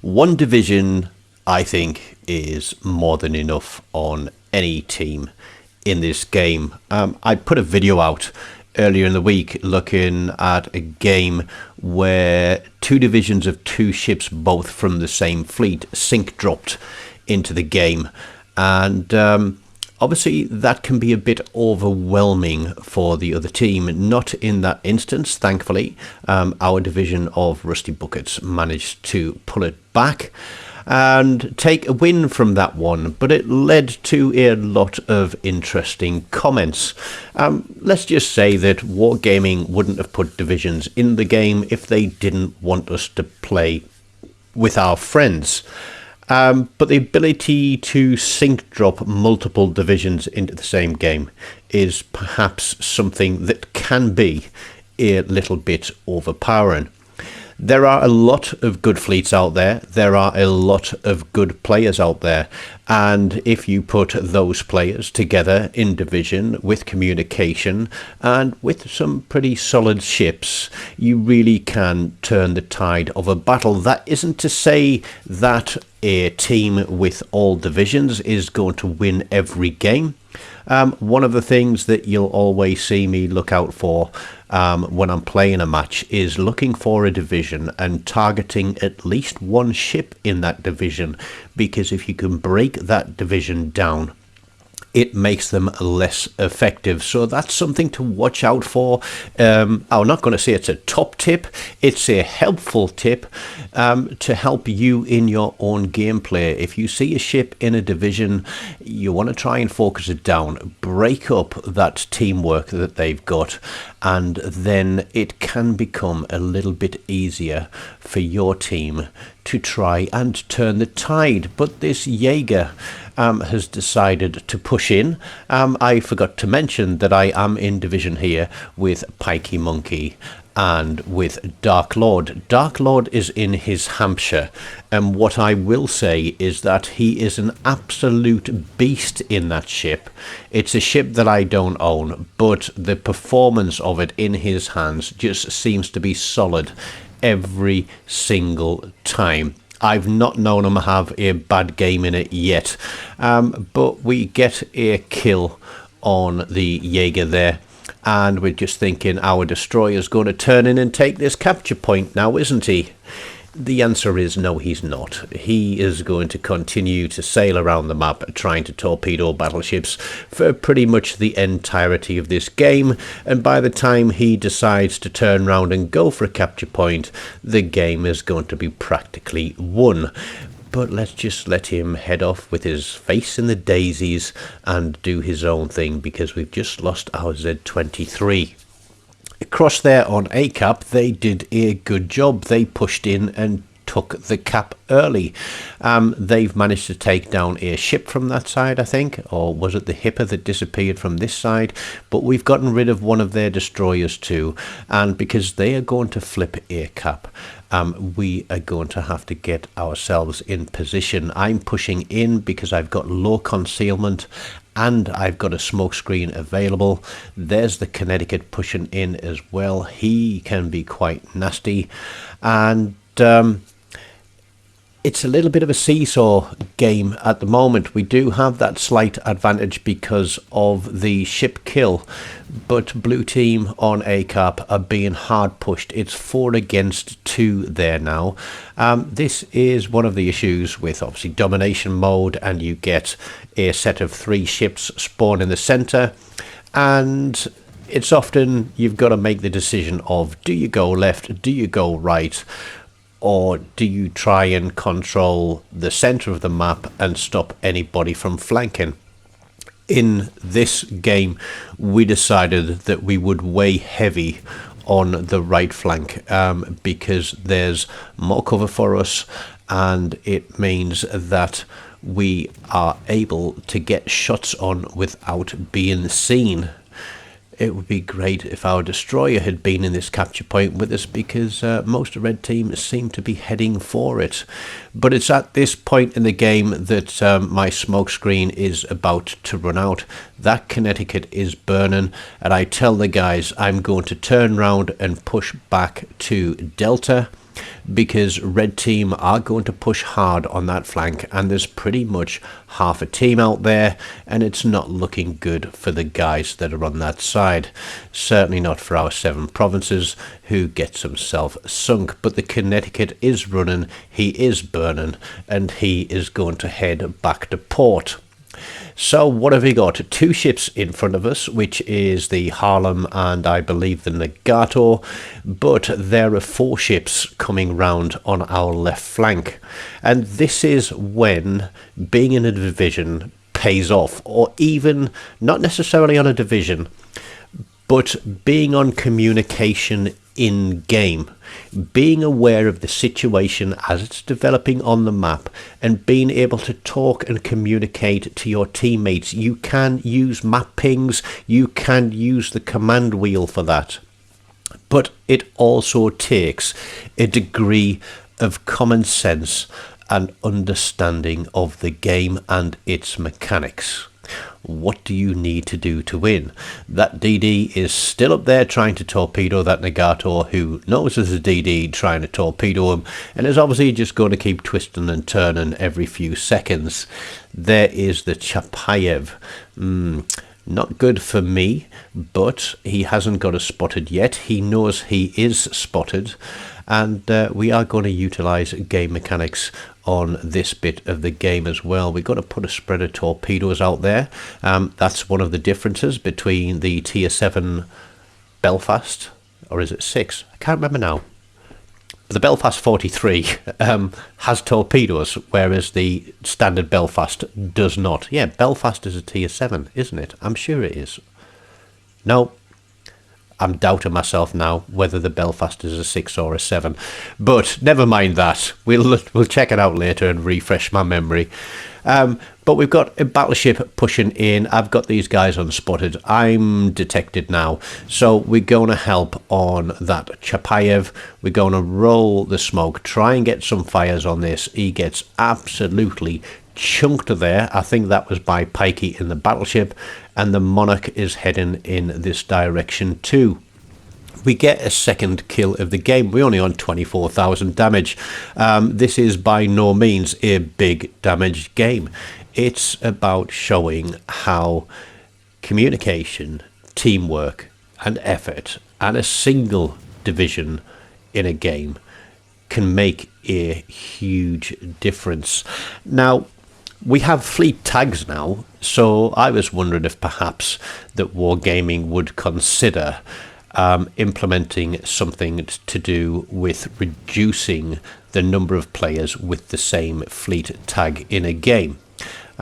One division, I think, is more than enough on any team in this game. I put a video out earlier in the week looking at a game where two divisions of two ships, both from the same fleet, sync dropped into the game. And obviously that can be a bit overwhelming for the other team. Not in that instance, thankfully. Our division of Rusty Buckets managed to pull it back and take a win from that one, but it led to a lot of interesting comments. Let's just say that Wargaming wouldn't have put divisions in the game if they didn't want us to play with our friends. But the ability to sync drop multiple divisions into the same game is perhaps something that can be a little bit overpowering. There are a lot of good fleets out there. There are a lot of good players out there. And if you put those players together in division with communication and with some pretty solid ships, you really can turn the tide of a battle. That isn't to say that a team with all divisions is going to win every game. One of the things that you'll always see me look out for when I'm playing a match is looking for a division and targeting at least one ship in that division, because if you can break that division down, it makes them less effective. So that's something to watch out for. I'm not going to say it's a top tip. It's a helpful tip to help you in your own gameplay. If you see a ship in a division, you want to try and focus it down, break up that teamwork that they've got, and then it can become a little bit easier for your team to try and turn the tide. But this Jaeger has decided to push in. I forgot to mention that I am in division here with Pikey Monkey and with Dark Lord. Dark Lord is in his Hampshire, and what I will say is that he is an absolute beast in that ship. It's a ship that I don't own, but the performance of it in his hands just seems to be solid every single time. I've not known him have a bad game in it yet, but we get a kill on the Jaeger there, and we're just thinking our destroyer's going to turn in and take this capture point now, isn't he? The answer is no, he's not. He is going to continue to sail around the map trying to torpedo battleships for pretty much the entirety of this game, and by the time he decides to turn around and go for a capture point, the game is going to be practically won. But let's just let him head off with his face in the daisies and do his own thing, because we've just lost our Z23. Across there on A cap, they did a good job. They pushed in and took the cap early. They've managed to take down a ship from that side, I think, or was it the Hipper that disappeared from this side? But we've gotten rid of one of their destroyers too, and because they are going to flip A cap, we are going to have to get ourselves in position. I'm pushing in because I've got low concealment and I've got a smoke screen available. There's the Connecticut pushing in as well. He can be quite nasty, and it's a little bit of a seesaw game at the moment. We do have that slight advantage because of the ship kill, but blue team on ACAP are being hard pushed. It's 4 against 2 there now. This is one of the issues with obviously domination mode, and you get a set of 3 ships spawn in the center, and it's often you've got to make the decision of, do you go left, do you go right, or do you try and control the center of the map and stop anybody from flanking? In this game, we decided that we would weigh heavy on the right flank because there's more cover for us, and it means that we are able to get shots on without being seen. It would be great if our destroyer had been in this capture point with us, because most of red team seem to be heading for it. But it's at this point in the game that my smoke screen is about to run out. That Connecticut is burning, and I tell the guys I'm going to turn around and push back to Delta. because red team are going to push hard on that flank, and there's pretty much half a team out there, and it's not looking good for the guys that are on that side. Certainly not for our 7 provinces, who gets himself sunk. But the Connecticut is running, he is burning, and he is going to head back to port. So what have we got? 2 ships in front of us, which is the Harlem and I believe the Nagato, but there are 4 ships coming round on our left flank. And this is when being in a division pays off, or even not necessarily on a division, but being on communication in game, being aware of the situation as it's developing on the map, and being able to talk and communicate to your teammates. You can use map pings, you can use the command wheel for that, but it also takes a degree of common sense and understanding of the game and its mechanics. What do you need to do to win? That DD is still up there trying to torpedo that Nagato, who knows there's a DD trying to torpedo him, and is obviously just going to keep twisting and turning every few seconds. There is the Chapayev. Not good for me, but he hasn't got us spotted yet. He knows he is spotted, and we are going to utilize game mechanics on this bit of the game as well. We've got to put a spread of torpedoes out there. That's one of the differences between the tier 7 Belfast, or is it 6? I can't remember now. The Belfast 43 has torpedoes, whereas the standard Belfast does not. Yeah, Belfast is a tier 7, isn't it? I'm sure it is. No, I'm doubting myself now whether the Belfast is a 6 or a 7. But never mind that. We'll check it out later and refresh my memory. But we've got a battleship pushing in. I've got these guys unspotted. I'm detected now. So we're going to help on that Chapayev. We're going to roll the smoke, try and get some fires on this. He gets absolutely chunked there. I think that was by Pikey in the battleship. And the Monarch is heading in this direction too. We get a second kill of the game. We're only on 24,000 damage. This is by no means a big damage game. It's about showing how communication, teamwork and effort and a single division in a game can make a huge difference. Now, we have fleet tags now, so I was wondering if perhaps that Wargaming would consider implementing something to do with reducing the number of players with the same fleet tag in a game.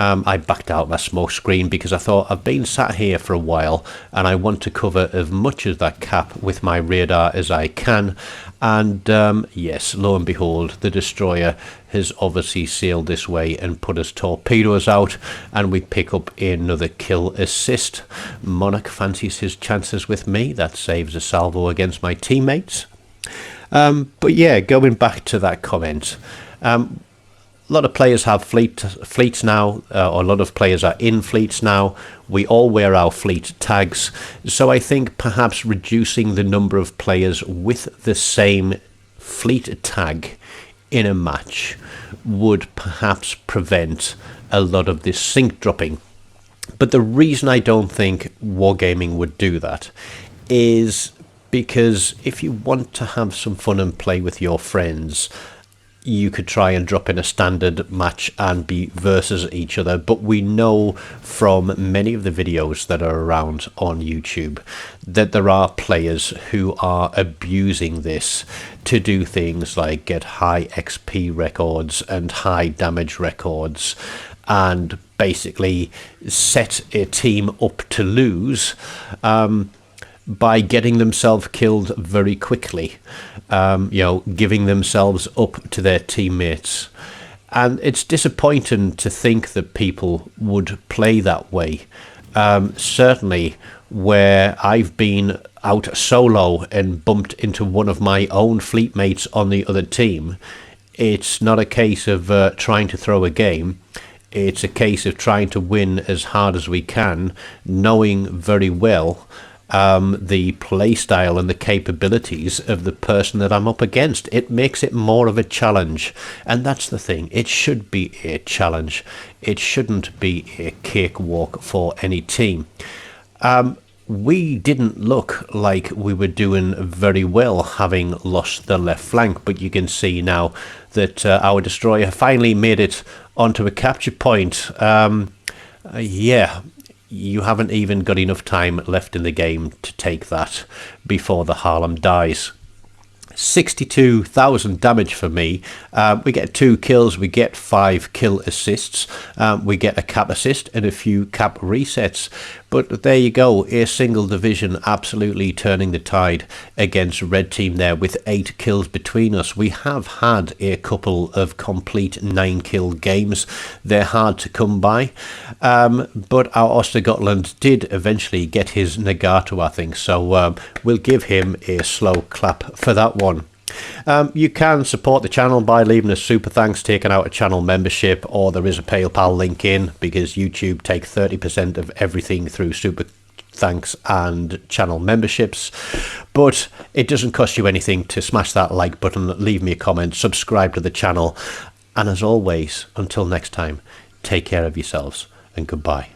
I backed out my smoke screen because I thought I've been sat here for a while and I want to cover as much of that cap with my radar as I can. And yes, lo and behold, the destroyer has obviously sailed this way and put his torpedoes out, and we pick up another kill assist. Monarch fancies his chances with me. That saves a salvo against my teammates. But yeah, going back to that comment, a lot of players have fleets now, or a lot of players are in fleets now. We all wear our fleet tags. So I think perhaps reducing the number of players with the same fleet tag in a match would perhaps prevent a lot of this sync dropping. But the reason I don't think Wargaming would do that is because if you want to have some fun and play with your friends, you could try and drop in a standard match and be versus each other. But we know from many of the videos that are around on YouTube that there are players who are abusing this to do things like get high XP records and high damage records, and basically set a team up to lose by getting themselves killed very quickly, giving themselves up to their teammates. And it's disappointing to think that people would play that way. Certainly where I've been out solo and bumped into one of my own fleet mates on the other team, it's not a case of trying to throw a game. It's a case of trying to win as hard as we can, knowing very well the play style and the capabilities of the person that I'm up against. It makes it more of a challenge, and that's the thing. It should be a challenge. It shouldn't be a cakewalk for any team. We didn't look like we were doing very well, having lost the left flank, but you can see now that our destroyer finally made it onto a capture point. Yeah, you haven't even got enough time left in the game to take that before the Harlem dies. 62,000 damage for me. We get 2 kills, we get 5 kill assists, we get a cap assist and a few cap resets. But there you go, a single division absolutely turning the tide against red team there with 8 kills between us. We have had a couple of complete 9 kill games. They're hard to come by, but our Ostergotland did eventually get his Nagato, I think, so we'll give him a slow clap for that one. You can support the channel by leaving a super thanks, taking out a channel membership, or there is a PayPal link in, because YouTube take 30% of everything through super thanks and channel memberships. But it doesn't cost you anything to smash that like button, leave me a comment, subscribe to the channel, and as always, until next time, take care of yourselves and goodbye.